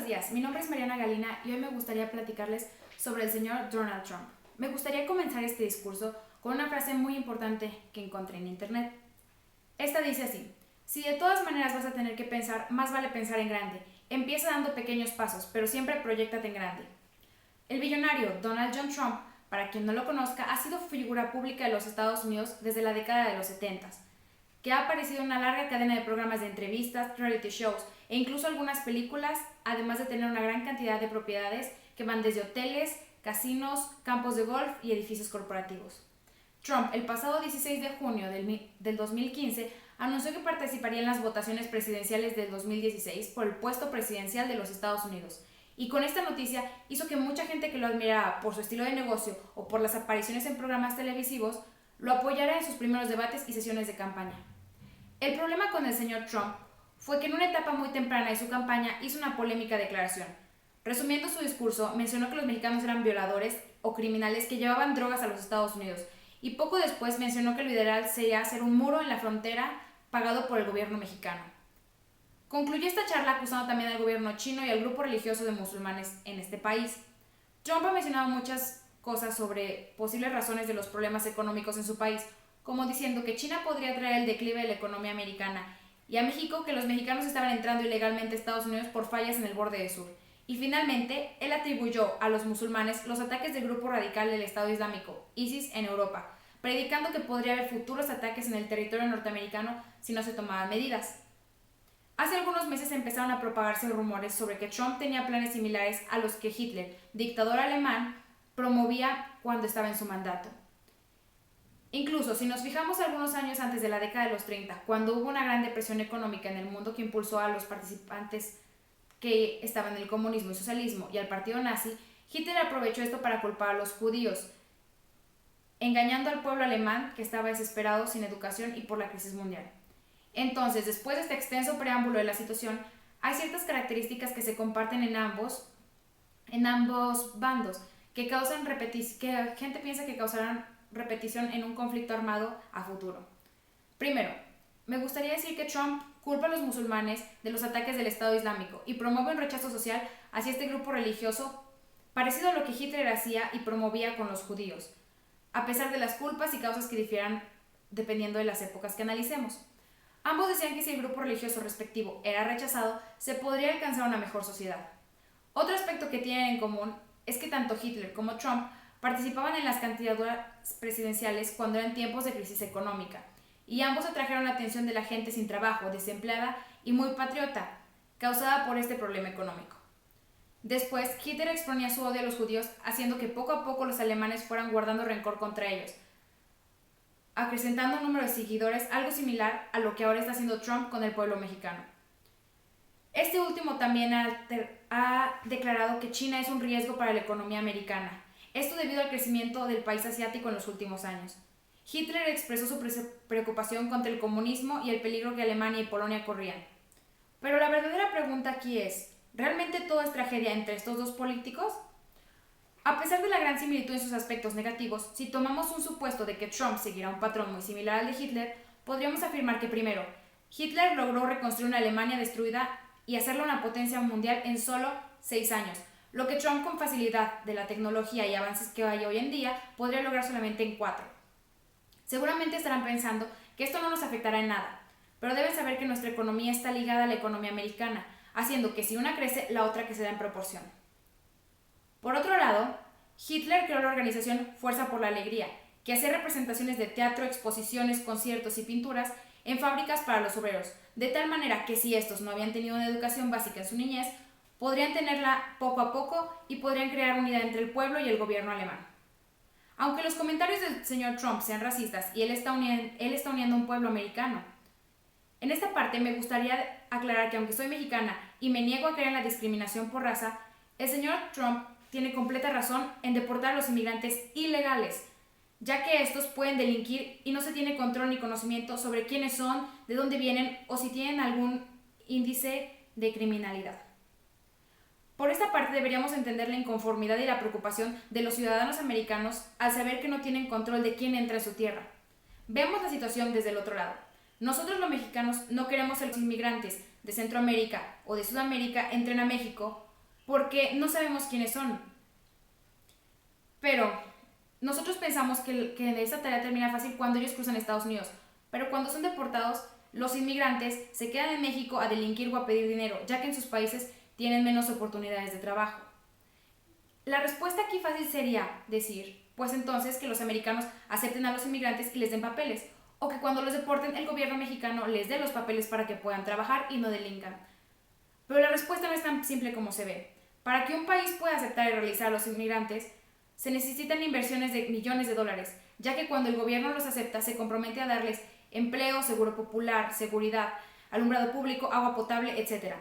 buenos días, mi nombre es Mariana Galina y hoy me gustaría platicarles sobre el señor Donald Trump. Me gustaría comenzar este discurso con una frase muy importante que encontré en internet. Esta dice así: si de todas maneras vas a tener que pensar, más vale pensar en grande. Empieza dando pequeños pasos, pero siempre proyéctate en grande. El billonario Donald John Trump, para quien no lo conozca, ha sido figura pública de los Estados Unidos desde la década de los 70, que ha aparecido en una larga cadena de programas de entrevistas, reality shows e incluso algunas películas, además de tener una gran cantidad de propiedades que van desde hoteles, casinos, campos de golf y edificios corporativos. Trump, el pasado 16 de junio del 2015, anunció que participaría en las votaciones presidenciales del 2016 por el puesto presidencial de los Estados Unidos. Y con esta noticia hizo que mucha gente que lo admiraba por su estilo de negocio o por las apariciones en programas televisivos, lo apoyara en sus primeros debates y sesiones de campaña. El problema con el señor Trump fue que en una etapa muy temprana de su campaña hizo una polémica declaración. Resumiendo su discurso, mencionó que los mexicanos eran violadores o criminales que llevaban drogas a los Estados Unidos, y poco después mencionó que lo ideal sería hacer un muro en la frontera pagado por el gobierno mexicano. Concluyó esta charla acusando también al gobierno chino y al grupo religioso de musulmanes en este país. Trump ha mencionado muchas cosas sobre posibles razones de los problemas económicos en su país, como diciendo que China podría traer el declive de la economía americana, y a México que los mexicanos estaban entrando ilegalmente a Estados Unidos por fallas en el borde sur. Y finalmente, él atribuyó a los musulmanes los ataques del grupo radical del Estado Islámico, ISIS, en Europa, predicando que podría haber futuros ataques en el territorio norteamericano si no se tomaban medidas. Hace algunos meses empezaron a propagarse rumores sobre que Trump tenía planes similares a los que Hitler, dictador alemán, promovía cuando estaba en su mandato. Incluso, si nos fijamos algunos años antes de la década de los 30, cuando hubo una gran depresión económica en el mundo que impulsó a los participantes que estaban en el comunismo y socialismo y al partido nazi, Hitler aprovechó esto para culpar a los judíos, engañando al pueblo alemán que estaba desesperado, sin educación y por la crisis mundial. Entonces, después de este extenso preámbulo de la situación, hay ciertas características que se comparten en ambos bandos, que gente piensa que causarán repetición en un conflicto armado a futuro. Primero, me gustaría decir que Trump culpa a los musulmanes de los ataques del Estado Islámico y promueve un rechazo social hacia este grupo religioso parecido a lo que Hitler hacía y promovía con los judíos, a pesar de las culpas y causas que difieran dependiendo de las épocas que analicemos. Ambos decían que si el grupo religioso respectivo era rechazado, se podría alcanzar una mejor sociedad. Otro aspecto que tienen en común es que tanto Hitler como Trump participaban en las candidaturas presidenciales cuando eran tiempos de crisis económica, y ambos atrajeron la atención de la gente sin trabajo, desempleada y muy patriota, causada por este problema económico. Después, Hitler exponía su odio a los judíos, haciendo que poco a poco los alemanes fueran guardando rencor contra ellos, acrecentando un número de seguidores algo similar a lo que ahora está haciendo Trump con el pueblo mexicano. Este último también ha declarado que China es un riesgo para la economía americana, esto debido al crecimiento del país asiático en los últimos años. Hitler expresó su preocupación contra el comunismo y el peligro que Alemania y Polonia corrían. Pero la verdadera pregunta aquí es, ¿realmente todo es tragedia entre estos dos políticos? A pesar de la gran similitud en sus aspectos negativos, si tomamos un supuesto de que Trump seguirá un patrón muy similar al de Hitler, podríamos afirmar que primero, Hitler logró reconstruir una Alemania destruida y hacerla una potencia mundial en solo 6 años, lo que Trump, con facilidad de la tecnología y avances que hay hoy en día, podría lograr solamente en 4. Seguramente estarán pensando que esto no nos afectará en nada, pero deben saber que nuestra economía está ligada a la economía americana, haciendo que si una crece, la otra crezca en proporción. Por otro lado, Hitler creó la organización Fuerza por la Alegría, que hacía representaciones de teatro, exposiciones, conciertos y pinturas en fábricas para los obreros, de tal manera que si estos no habían tenido una educación básica en su niñez, podrían tenerla poco a poco y podrían crear unidad entre el pueblo y el gobierno alemán. Aunque los comentarios del señor Trump sean racistas y él está uniendo a un pueblo americano. En esta parte me gustaría aclarar que aunque soy mexicana y me niego a creer en la discriminación por raza, el señor Trump tiene completa razón en deportar a los inmigrantes ilegales, ya que estos pueden delinquir y no se tiene control ni conocimiento sobre quiénes son, de dónde vienen o si tienen algún índice de criminalidad. Por esta parte deberíamos entender la inconformidad y la preocupación de los ciudadanos americanos al saber que no tienen control de quién entra en su tierra. Veamos la situación desde el otro lado. Nosotros los mexicanos no queremos que los inmigrantes de Centroamérica o de Sudamérica entren a México porque no sabemos quiénes son. Pero nosotros pensamos que esa tarea termina fácil cuando ellos cruzan Estados Unidos, pero cuando son deportados, los inmigrantes se quedan en México a delinquir o a pedir dinero, ya que en sus países tienen menos oportunidades de trabajo. La respuesta aquí fácil sería decir, pues entonces que los americanos acepten a los inmigrantes y les den papeles, o que cuando los deporten el gobierno mexicano les dé los papeles para que puedan trabajar y no delincan. Pero la respuesta no es tan simple como se ve. Para que un país pueda aceptar y realizar a los inmigrantes, se necesitan inversiones de millones de dólares, ya que cuando el gobierno los acepta se compromete a darles empleo, seguro popular, seguridad, alumbrado público, agua potable, etc.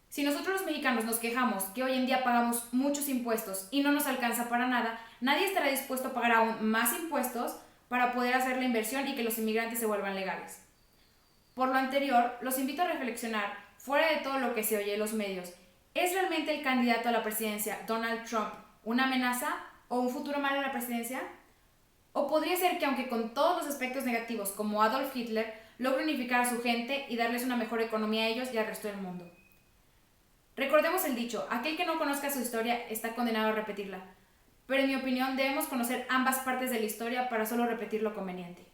Si nosotros los mexicanos nos quejamos que hoy en día pagamos muchos impuestos y no nos alcanza para nada, nadie estará dispuesto a pagar aún más impuestos para poder hacer la inversión y que los inmigrantes se vuelvan legales. Por lo anterior, los invito a reflexionar, fuera de todo lo que se oye en los medios, ¿es realmente el candidato a la presidencia, Donald Trump, una amenaza o un futuro malo a la presidencia? ¿O podría ser que aunque con todos los aspectos negativos como Adolf Hitler, logre unificar a su gente y darles una mejor economía a ellos y al resto del mundo? Recordemos el dicho, aquel que no conozca su historia está condenado a repetirla, pero en mi opinión debemos conocer ambas partes de la historia para solo repetir lo conveniente.